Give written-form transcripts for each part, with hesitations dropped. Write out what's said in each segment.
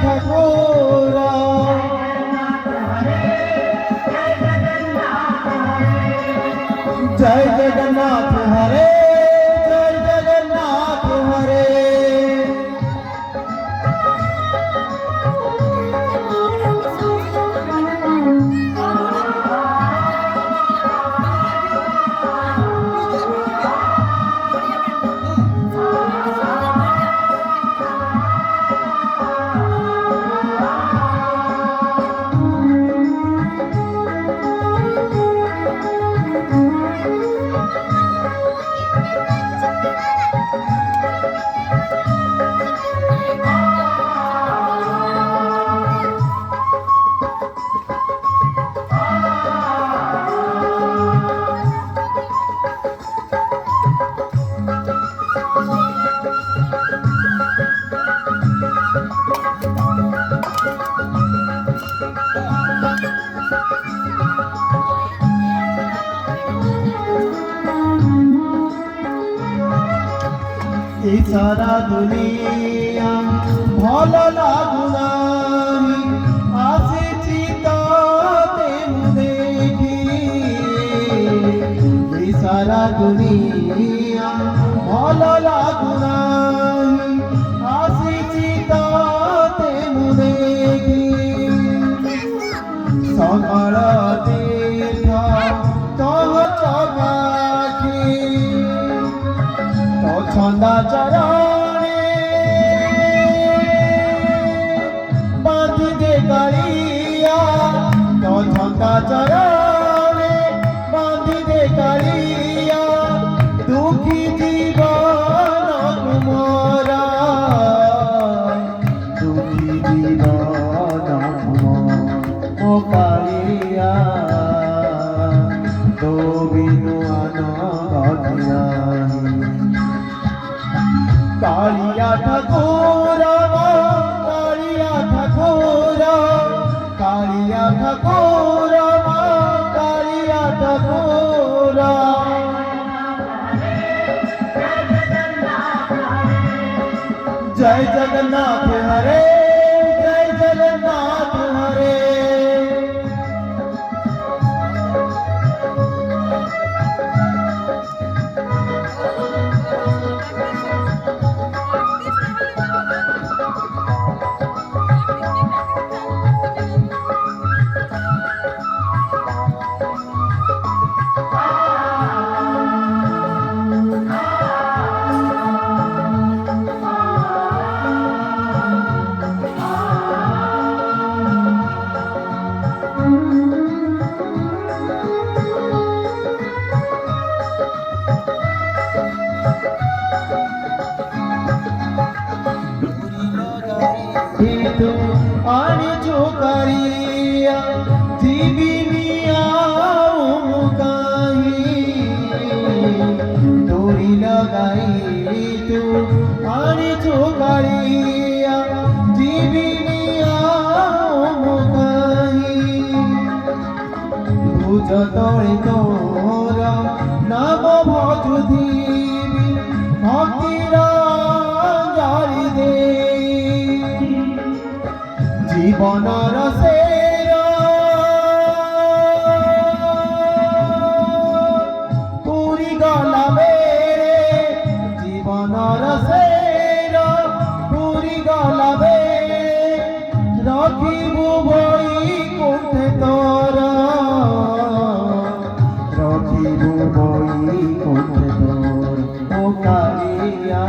ঠাকুর জয় জগন্নাথ হরে জয় জগন্নাথ হরে এই সারা দুনিয়া ভালো লাগুনাই আসিছি তাতে দেখি এই সারা দুনিয়া ভালো লাগুনাই আসিছি তাতে দেখি সকাল তীর্থ তহ চকাখি তো ছন্দা চরণে বাঁধি দে কালিয়া তো ছন্দা চরণে বাঁধি দে কালিয়া দুঃখী জীবন কুমারা দুঃখী জীবন ও কালিয়া তো বিনু আনন্দ কালিয়া ঠাকুর কালিয়া ঠাকুর কালিয়া ঠাকুর কালিয়া ঠাকুর জয় জগন্নাথ হরে জয় জগন্নাথ হরে आने जो करिया जीविनिया मुकाही डोरी लगाई तू आने जो करिया जीविनिया मुकाही भुज तोरे तोरा नाम भजुदी भक्तिरा जारी दे জীবনর সেরা পুরি গলা বেড়ে জীবনর সেরা পুরি গলা বেড়ে রখিবু বই কোঠে তোর রখিবু বই কোঠে তোর ও কালিয়া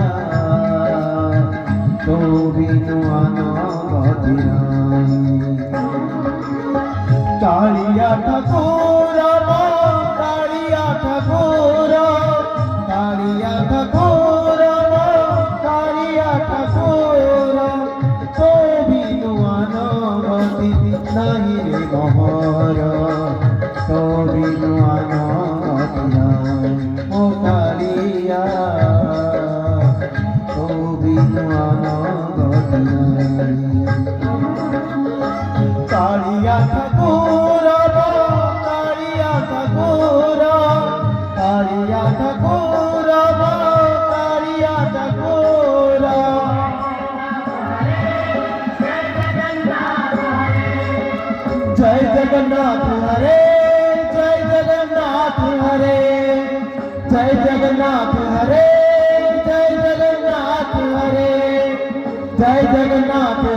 তো বিনু কালিয়া ঠাকুর কালিয়া ঠাকুর কালিয়া ঠাকুর কালিয়া ঠাকুর তো বিনু আনগতি নাহি রে মহর তো বিনু আনগতি নাই ও কালিয়া তো বিনু আনগতি নাই কালিয়া ঠাকুর কালিয়া ঠাকুর কালিয়া ঠাকুর কালিয়া ঠাকুর जगन्नाथ हरे जय जगन्नाथ हरे जय जगन्नाथ हरे जय जगन्नाथ हरे जय जगन्नाथ